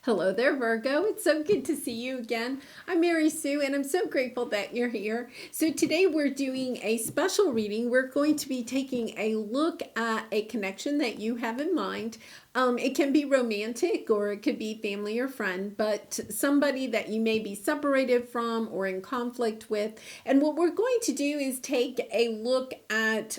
Hello there, Virgo. It's so good to see you again. I'm Mary Sue, and I'm so grateful that you're here. So, today we're doing a special reading. We're going to be taking a look at a connection that you have in mind. It can be romantic or it could be family or friend, but somebody that you may be separated from or in conflict with. And what we're going to do is take a look at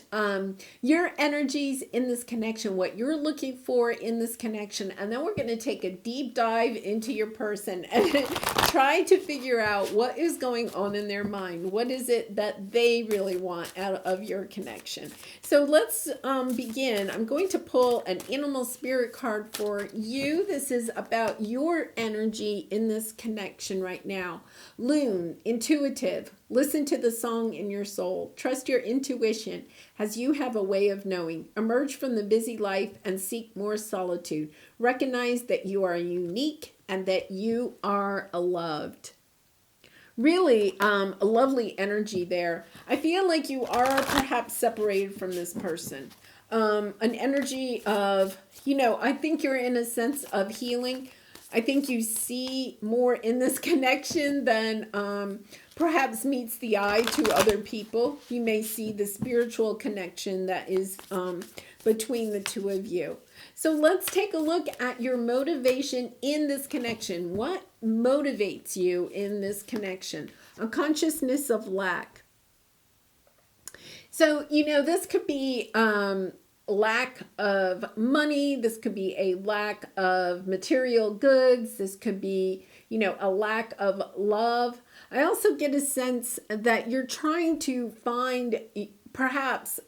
your energies in this connection, what you're looking for in this connection, and then we're going to take a deep dive into your person and try to figure out what is going on in their mind. What is it that they really want out of your connection? So let's begin. I'm going to pull an animal spirit card for you. This is about your energy in this connection right now. Loon, intuitive. Listen to the song in your soul. Trust your intuition as you have a way of knowing. Emerge from the busy life and seek more solitude. Recognize that you are unique and that you are loved. Really a lovely energy there. I feel like you are perhaps separated from this person. An energy of, I think you're in a sense of healing. I think you see more in this connection than perhaps meets the eye to other people. You may see the spiritual connection that is between the two of you. So let's take a look at your motivation in this connection. What motivates you in this connection? A consciousness of lack. So, this could be lack of money. This could be a lack of material goods. This could be, a lack of love. I also get a sense that you're trying to find perhaps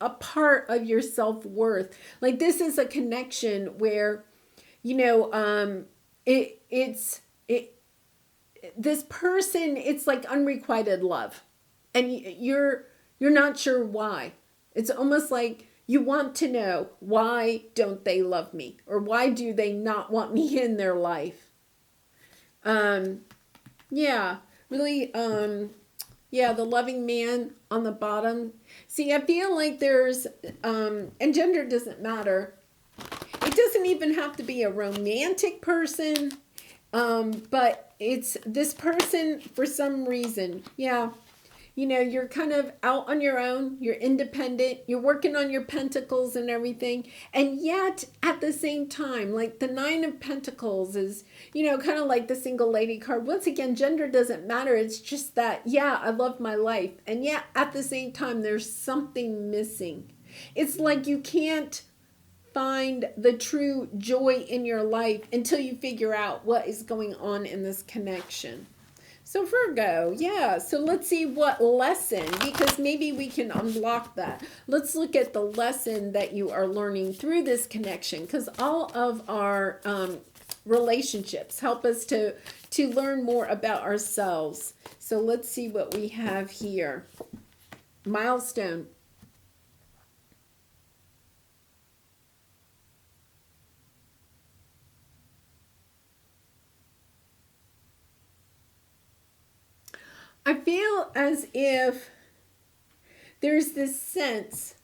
a part of your self-worth. Like this is a connection where, this person, it's like unrequited love. And you're not sure why. It's almost like you want to know, why don't they love me? Or why do they not want me in their life? Yeah, really, the loving man on the bottom. See, I feel like there's, and gender doesn't matter. It doesn't even have to be a romantic person, but it's this person for some reason. Yeah. You're kind of out on your own, you're independent, you're working on your pentacles and everything. And yet, at the same time, like the Nine of Pentacles is, kind of like the single lady card. Once again, gender doesn't matter. It's just that, yeah, I love my life. And yet, at the same time, there's something missing. It's like you can't find the true joy in your life until you figure out what is going on in this connection. So Virgo, yeah, so let's see what lesson, because maybe we can unlock that. Let's look at the lesson that you are learning through this connection, because all of our relationships help us to learn more about ourselves. So let's see what we have here. Milestone. I feel as if there's this sense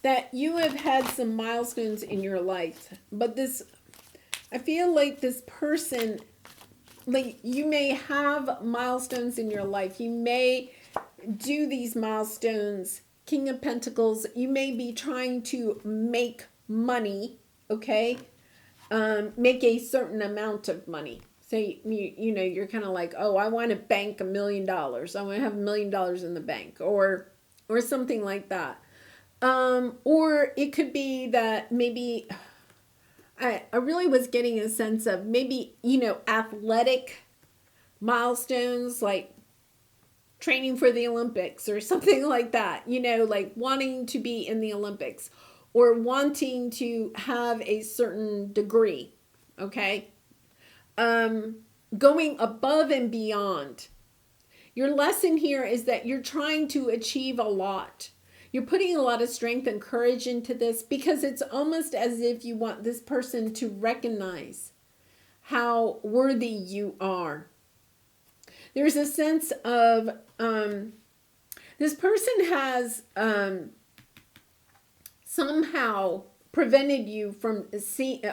that you have had some milestones in your life, but I feel like this person, like you may have milestones in your life. You may do these milestones. King of Pentacles, you may be trying to make money, okay? Make a certain amount of money. So, you're kind of like, oh, I want to bank $1 million. I want to have $1 million in the bank or something like that. Or it could be that maybe I really was getting a sense of maybe, athletic milestones like training for the Olympics or something like that, like wanting to be in the Olympics or wanting to have a certain degree, okay? Going above and beyond. Your lesson here is that you're trying to achieve a lot. You're putting a lot of strength and courage into this because it's almost as if you want this person to recognize how worthy you are. There's a sense of this person has somehow prevented you from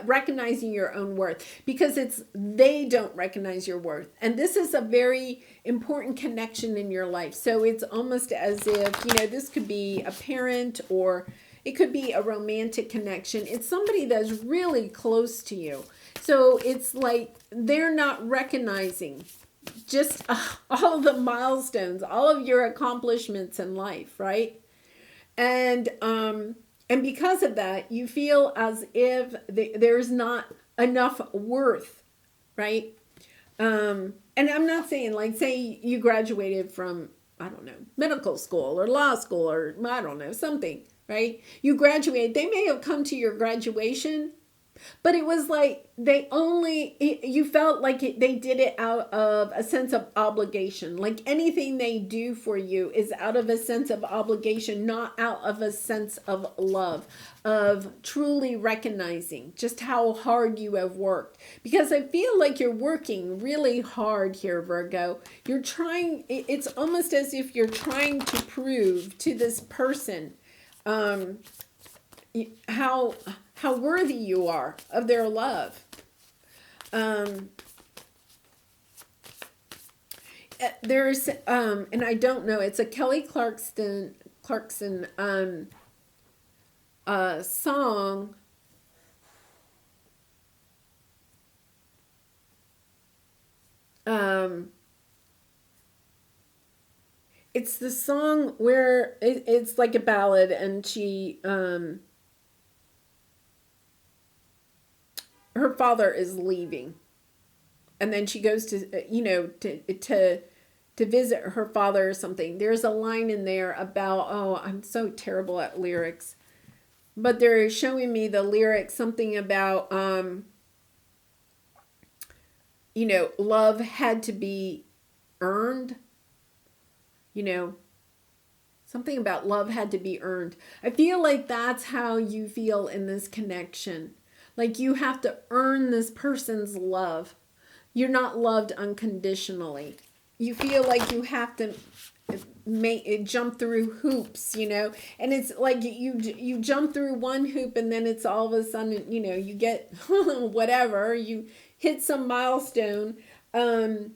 recognizing your own worth, because they don't recognize your worth. And this is a very important connection in your life. So it's almost as if, this could be a parent, or it could be a romantic connection. It's somebody that's really close to you. So it's like they're not recognizing just all of the milestones, all of your accomplishments in life, right? And because of that, you feel as if there's not enough worth, right? And I'm not saying, like, say you graduated from, I don't know, medical school or law school, or I don't know, something, right? You graduated, they may have come to your graduation, but it was like you felt like they did it out of a sense of obligation. Like anything they do for you is out of a sense of obligation, not out of a sense of love, of truly recognizing just how hard you have worked. Because I feel like you're working really hard here, Virgo. You're trying, it's almost as if you're trying to prove to this person how worthy you are of their love. There's and I don't know, it's a Kelly Clarkson song. It's the song where it's like a ballad, and she her father is leaving, and then she goes to to visit her father or something. There's a line in there about, oh, I'm so terrible at lyrics, but they're showing me the lyrics, something about love had to be earned, something about love had to be earned. I feel like that's how you feel in this connection. Like you have to earn this person's love. You're not loved unconditionally. You feel like you have to jump through hoops, and it's like you jump through one hoop, and then it's all of a sudden, you get whatever, you hit some milestone, and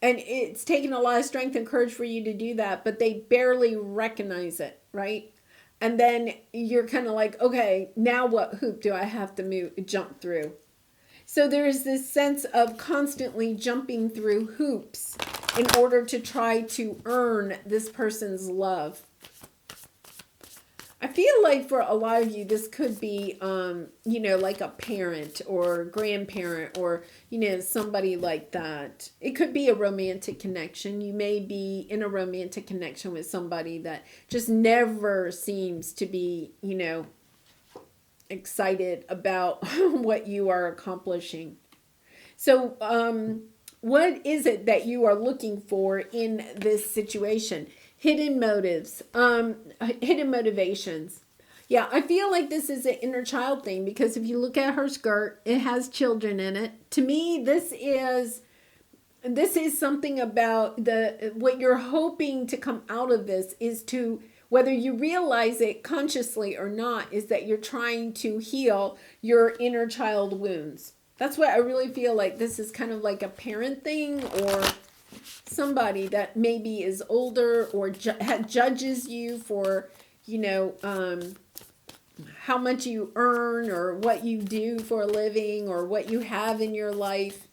it's taken a lot of strength and courage for you to do that, but they barely recognize it, right? And then you're kind of like, okay, now what hoop do I have to jump through? So there's this sense of constantly jumping through hoops in order to try to earn this person's love. I feel like for a lot of you, this could be, like a parent or grandparent, or, somebody like that. It could be a romantic connection. You may be in a romantic connection with somebody that just never seems to be, excited about what you are accomplishing. So, what is it that you are looking for in this situation? Hidden motives, hidden motivations. Yeah, I feel like this is an inner child thing, because if you look at her skirt, it has children in it. To me, this is something about what you're hoping to come out of this is to, whether you realize it consciously or not, is that you're trying to heal your inner child wounds. That's what I really feel like. This is kind of like a parent thing, or somebody that maybe is older, or judges you for, how much you earn, or what you do for a living, or what you have in your life.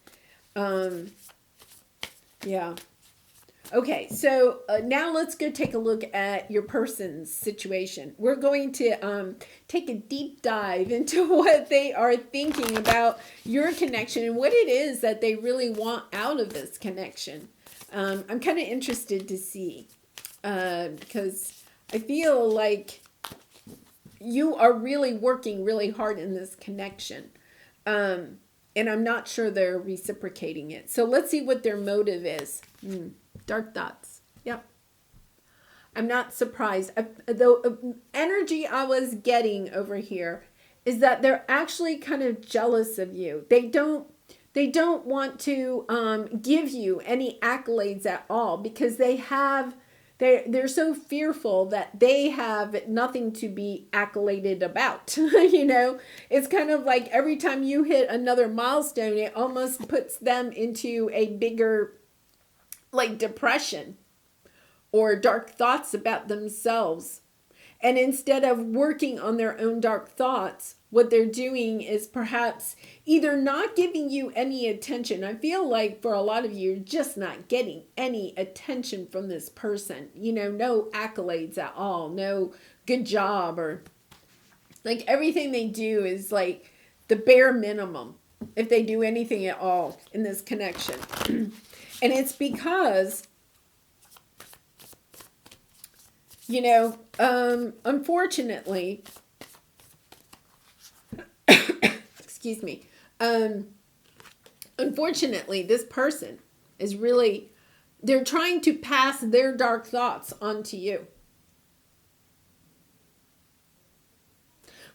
Yeah. Okay, so now let's go take a look at your person's situation. We're going to take a deep dive into what they are thinking about your connection and what it is that they really want out of this connection. I'm kind of interested to see, because I feel like you are really working really hard in this connection. And I'm not sure they're reciprocating it. So let's see what their motive is. Dark thoughts. Yep. I'm not surprised. The energy I was getting over here is that they're actually kind of jealous of you. They don't want to give you any accolades at all, because they have They're so fearful that they have nothing to be accoladed about. You know, it's kind of like every time you hit another milestone, it almost puts them into a bigger, like, depression or dark thoughts about themselves. And instead of working on their own dark thoughts, what they're doing is perhaps either not giving you any attention. I feel like for a lot of you, you're just not getting any attention from this person. You know, no accolades at all, no good job, or like everything they do is like the bare minimum, if they do anything at all in this connection. And it's because, you know, unfortunately, excuse me, unfortunately, this person is really, they're trying to pass their dark thoughts onto you.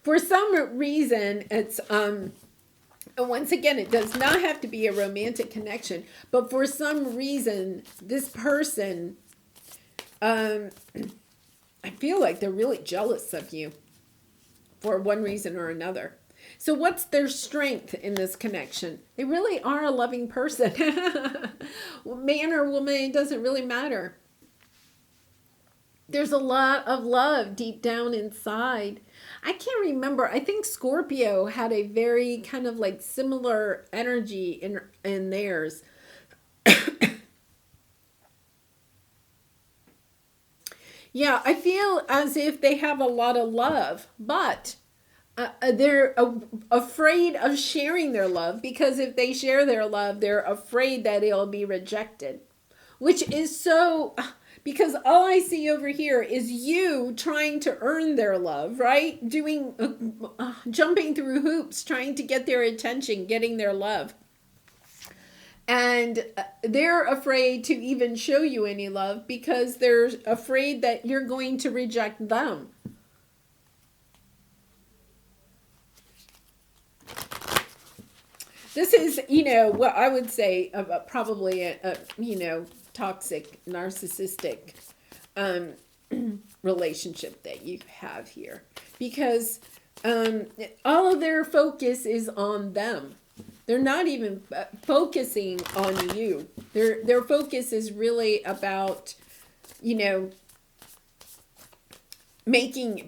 For some reason, it's, once again, it does not have to be a romantic connection, but for some reason, this person, I feel like they're really jealous of you for one reason or another. So what's their strength in this connection? They really are a loving person. Man or woman, it doesn't really matter. There's a lot of love deep down inside. I can't remember. I think Scorpio had a very kind of like similar energy in theirs. Yeah, I feel as if they have a lot of love, but they're afraid of sharing their love, because if they share their love, they're afraid that it'll be rejected, which is so, because all I see over here is you trying to earn their love, right? Doing, jumping through hoops, trying to get their attention, getting their love. And they're afraid to even show you any love because they're afraid that you're going to reject them. This is, you know, what I would say probably a you know, toxic, narcissistic relationship that you have here. Because all of their focus is on them. They're not even focusing on you. Their focus is really about, you know,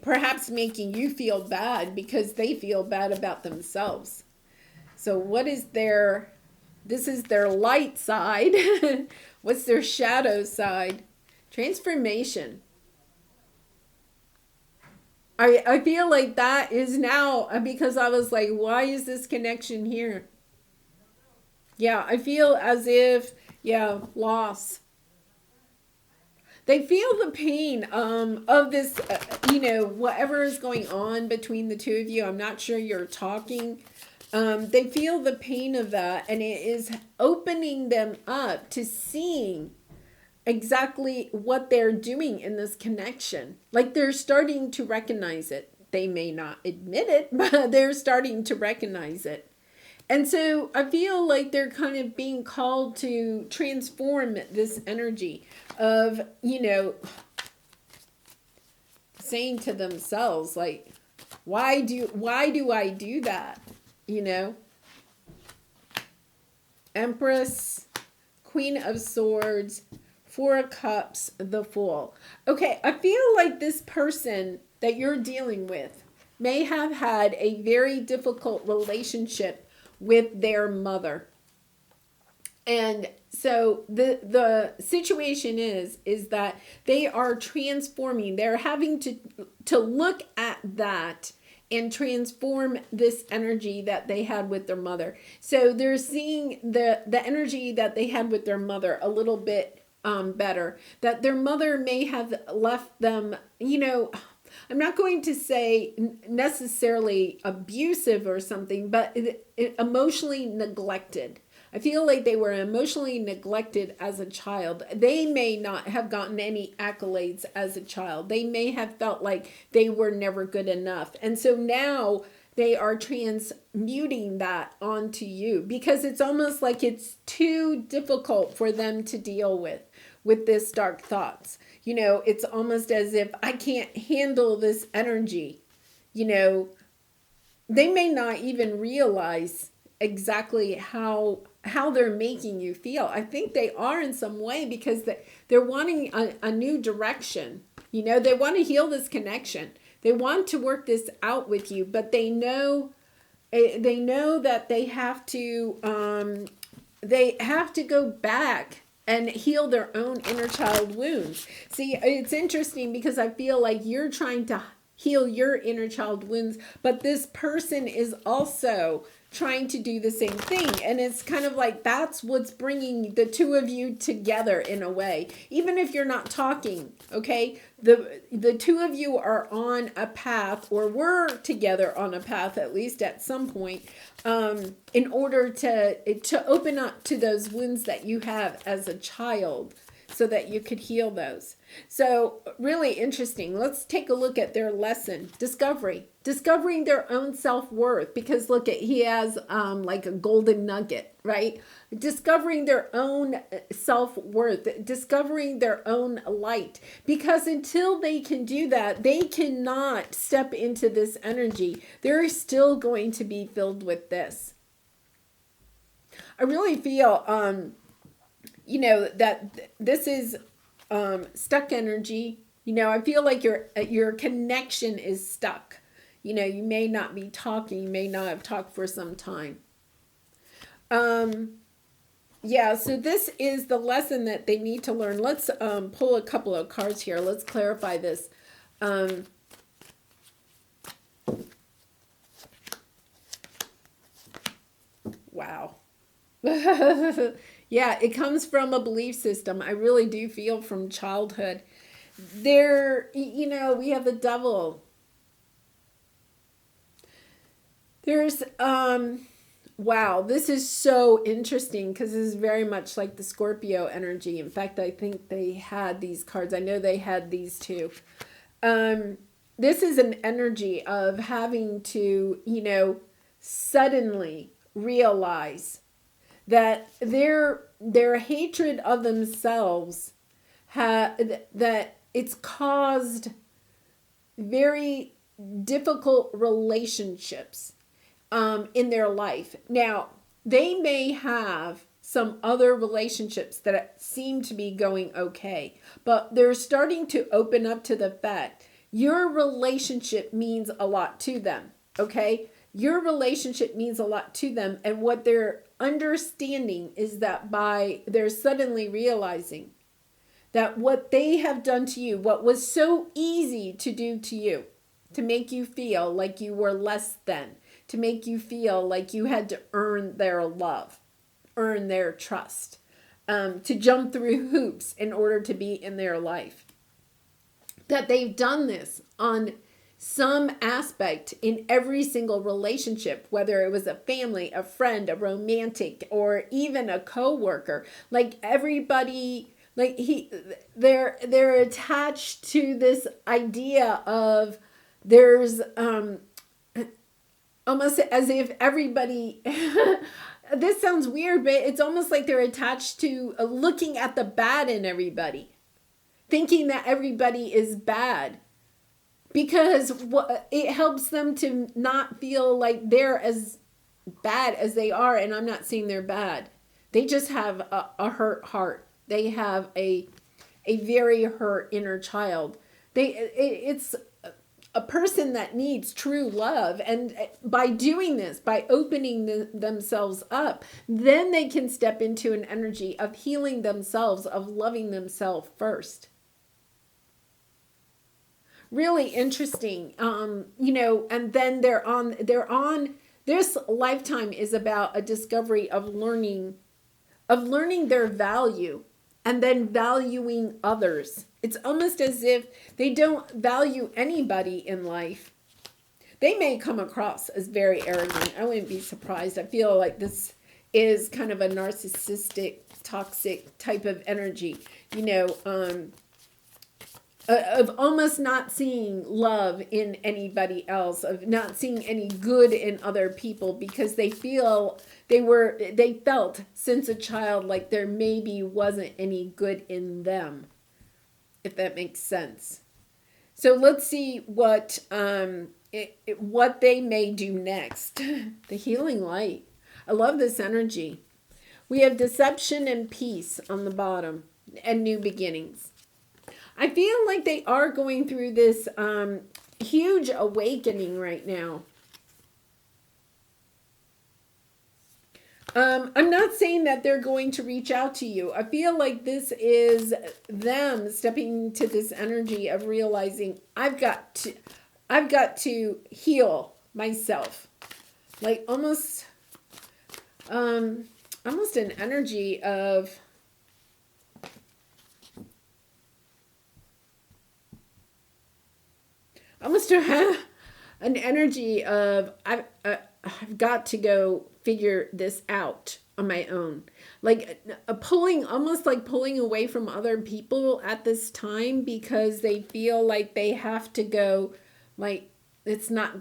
perhaps making you feel bad because they feel bad about themselves. So what is this is their light side. What's their shadow side? Transformation. I feel like that is now, because I was like, why is this connection here? Yeah, I feel as if, yeah, loss. They feel the pain of this, you know, whatever is going on between the two of you. I'm not sure you're talking. They feel the pain of that, and it is opening them up to seeing exactly what they're doing in this connection. Like they're starting to recognize it. They may not admit it, but they're starting to recognize it. And so I feel like they're kind of being called to transform this energy of, you know, saying to themselves, like, why do I do that? You know? Empress, Queen of Swords, Four of Cups, the Fool. Okay, I feel like this person that you're dealing with may have had a very difficult relationship with their mother. And so the situation is that they are transforming. They're having to look at that and transform this energy that they had with their mother. So they're seeing the energy that they had with their mother a little bit better. That their mother may have left them, you know, I'm not going to say necessarily abusive or something, but emotionally neglected. I feel like they were emotionally neglected as a child. They may not have gotten any accolades as a child. They may have felt like they were never good enough. And so now they are transmuting that onto you because it's almost like it's too difficult for them to deal with. with this dark thoughts. You know, it's almost as if I can't handle this energy. You know, they may not even realize exactly how they're making you feel. I think they are in some way, because they're wanting a new direction. You know, they want to heal this connection. They want to work this out with you, but they know that they have to go back and heal their own inner child wounds. See, it's interesting because I feel like you're trying to heal your inner child wounds, but this person is also trying to do the same thing. And it's kind of like that's what's bringing the two of you together in a way. Even if you're not talking, okay? The two of you are on a path, or were together on a path, at least at some point, in order to open up to those wounds that you have as a child, so that you could heal those. So really interesting. Let's take a look at their lesson. Discovering their own self-worth, because look at, he has like a golden nugget, right? Discovering their own self-worth, discovering their own light, because until they can do that, they cannot step into this energy. They're still going to be filled with this. I really feel you know, that this is stuck energy. You know, I feel like your connection is stuck. You know, you may not be talking, you may not have talked for some time. Yeah, so this is the lesson that they need to learn. Let's pull a couple of cards here. Let's clarify this. Wow. Yeah, it comes from a belief system. I really do feel from childhood. There, you know, we have the devil. There's, wow, this is so interesting, because this is very much like the Scorpio energy. In fact, I think they had these cards. I know they had these too. This is an energy of having to, you know, suddenly realize that their hatred of themselves that it's caused very difficult relationships in their life. Now, they may have some other relationships that seem to be going okay, but they're starting to open up to the fact your relationship means a lot to them, okay? Your relationship means a lot to them, and what they're understanding is that they're suddenly realizing that what they have done to you, what was so easy to do to you, to make you feel like you were less than, to make you feel like you had to earn their love, earn their trust, to jump through hoops in order to be in their life, that they've done this on some aspect in every single relationship, whether it was a family, a friend, a romantic, or even a coworker. Like everybody, like they're attached to this idea of there's almost as if everybody this sounds weird, but it's almost like they're attached to looking at the bad in everybody, thinking that everybody is bad, because it helps them to not feel like they're as bad as they are. And I'm not saying they're bad. They just have a hurt heart. They have a very hurt inner child. It's a person that needs true love. And by doing this, by opening themselves up, then they can step into an energy of healing themselves, of loving themselves first. Really interesting. You know, and then they're on this lifetime is about a discovery of learning their value, and then valuing others. It's almost as if they don't value anybody in life. They may come across as very arrogant. I wouldn't be surprised. I feel like this is kind of a narcissistic, toxic type of energy. You know, of almost not seeing love in anybody else, of not seeing any good in other people, because they felt since a child like there maybe wasn't any good in them, if that makes sense. So let's see what they may do next. The healing light. I love this energy. We have deception and peace on the bottom, and new beginnings. I feel like they are going through this huge awakening right now. I'm not saying that they're going to reach out to you. I feel like this is them stepping into this energy of realizing I've got to heal myself. Like almost an energy of I've got to go figure this out on my own. Like almost like pulling away from other people at this time, because they feel like they have to go, like it's not,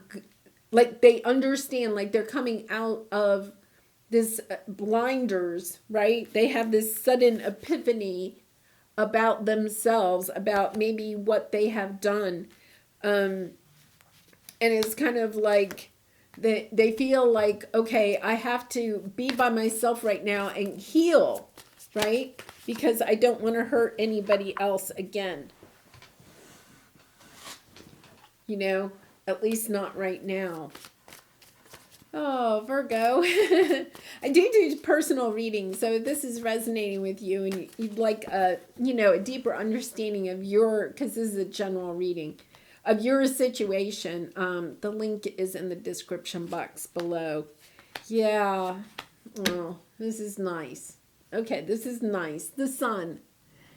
like they understand, like they're coming out of this blinders, right? They have this sudden epiphany about themselves, about maybe what they have done. And it's kind of like they feel like, okay, I have to be by myself right now and heal, right? Because I don't want to hurt anybody else again. You know, at least not right now. Oh, Virgo. I do personal readings, so if this is resonating with you and you'd like a deeper understanding of because this is a general reading, of your situation, the link is in the description box below. Yeah. Oh, this is nice. Okay, this is nice. The sun.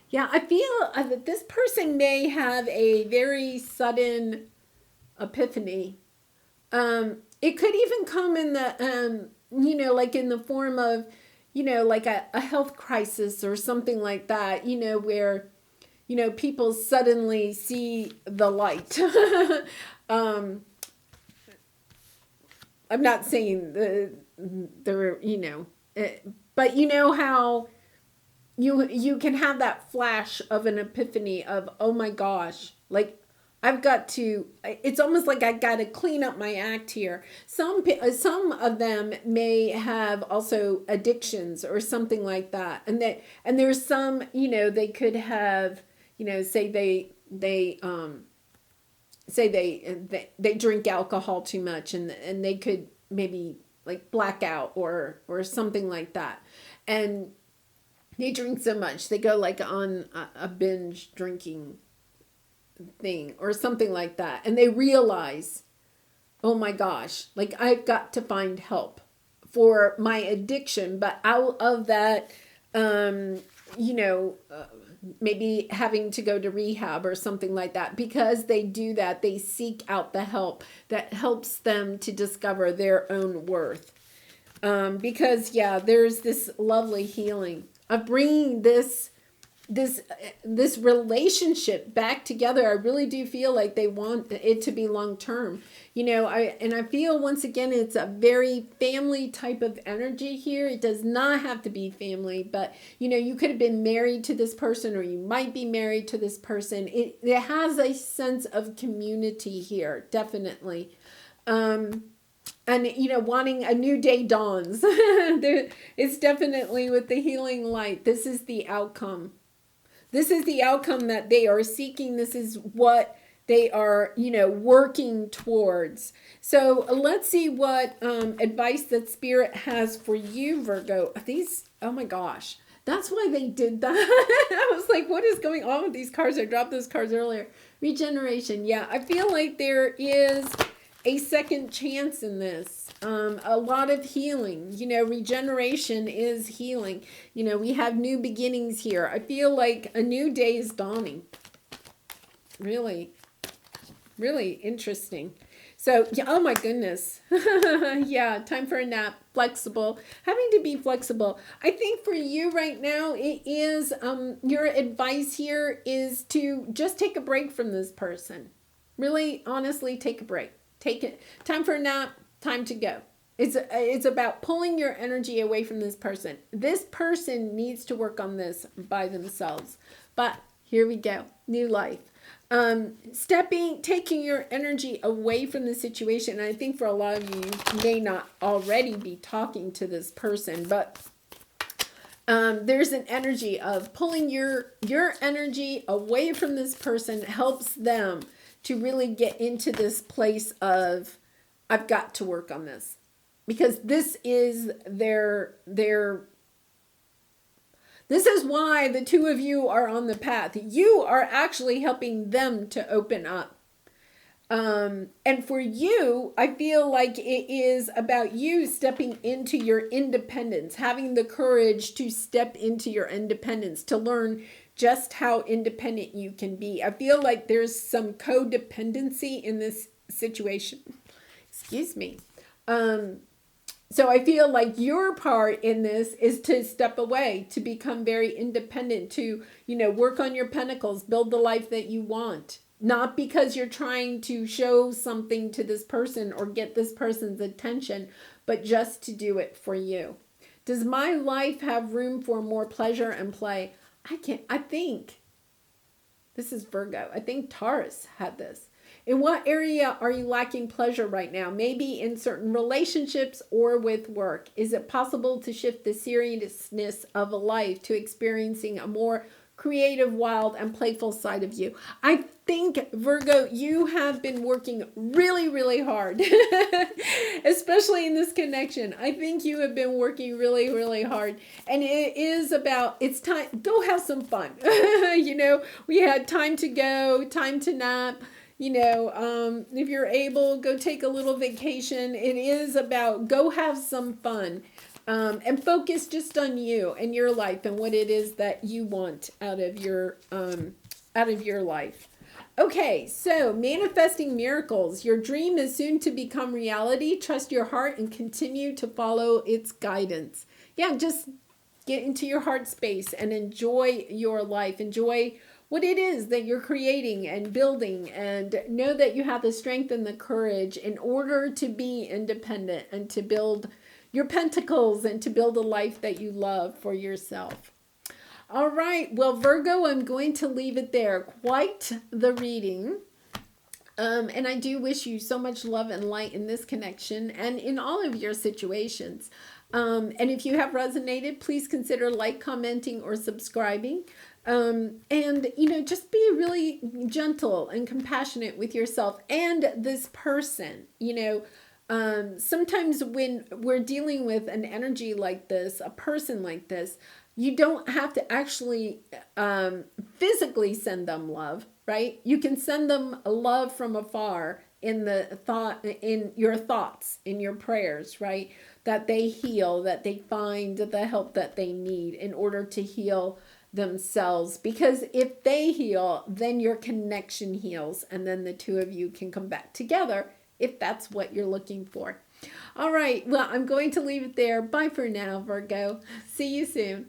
Yeah, I feel that this person may have a very sudden epiphany. It could even come in the, like in the form of, like a health crisis or something like that, where people suddenly see the light. I'm not saying they're, but you know how you can have that flash of an epiphany of, oh my gosh, like it's almost like I got to clean up my act here. Some of them may have also addictions or something like that. And there's some, they could have, say they drink alcohol too much, and they could maybe like black out or something like that. And they drink so much, they go like on a binge drinking thing or something like that. And they realize, oh my gosh, like I've got to find help for my addiction. But out of that, maybe having to go to rehab or something like that. Because they do that, they seek out the help that helps them to discover their own worth. Because there's this lovely healing of bringing this relationship back together. I really do feel like they want it to be long term. I feel once again it's a very family type of energy here. It does not have to be family, but you could have been married to this person, or you might be married to this person. It has a sense of community here, definitely. And wanting a new day dawns. It's definitely with the healing light. This is the outcome. This is the outcome that they are seeking. This is what they are, working towards. So let's see what advice that Spirit has for you, Virgo. Oh my gosh. That's why they did that. I was like, what is going on with these cards? I dropped those cards earlier. Regeneration. Yeah, I feel like there is a second chance in this. A lot of healing. Regeneration is healing. We have new beginnings here. I feel like a new day is dawning. Really, really interesting. So, yeah, oh my goodness. Yeah, time for a nap. Flexible. Having to be flexible. I think for you right now, it is, your advice here is to just take a break from this person. Really, honestly, take a break. Take it. Time for a nap. Time to go. It's about pulling your energy away from this person. This person needs to work on this by themselves. But here we go. New life. Taking your energy away from the situation. And I think for a lot of you, you may not already be talking to this person, but there's an energy of pulling your energy away from this person helps them to really get into this place of, I've got to work on this. Because this is this is why the two of you are on the path. You are actually helping them to open up. And for you, I feel like it is about you stepping into your independence, having the courage to step into your independence, to learn just how independent you can be. I feel like there's some codependency in this situation. Excuse me. So I feel like your part in this is to step away, to become very independent, to, work on your pentacles, build the life that you want. Not because you're trying to show something to this person or get this person's attention, but just to do it for you. Does my life have room for more pleasure and play? I think, this is Virgo. I think Taurus had this. In what area are you lacking pleasure right now? Maybe in certain relationships or with work. Is it possible to shift the seriousness of a life to experiencing a more creative, wild, and playful side of you? I think, Virgo, you have been working really, really hard, especially in this connection. I think you have been working really, really hard. And it is about, it's time, go have some fun. We had time to go, time to nap. If you're able, go take a little vacation. It is about go have some fun and focus just on you and your life and what it is that you want out of your life. Okay, so manifesting miracles. Your dream is soon to become reality. Trust your heart and continue to follow its guidance. Yeah, just get into your heart space and enjoy your life. Enjoy what it is that you're creating and building, and know that you have the strength and the courage in order to be independent and to build your pentacles and to build a life that you love for yourself. All right. Well, Virgo, I'm going to leave it there. Quite the reading. And I do wish you so much love and light in this connection and in all of your situations. And if you have resonated, please consider commenting, or subscribing. And, just be really gentle and compassionate with yourself and this person. Sometimes when we're dealing with an energy like this, a person like this, you don't have to actually physically send them love, right? You can send them love from afar in your thoughts, in your prayers, right? That they heal, that they find the help that they need in order to heal themselves. Because if they heal, then your connection heals, and then the two of you can come back together if that's what you're looking for. All right. Well, I'm going to leave it there. Bye for now, Virgo. See you soon.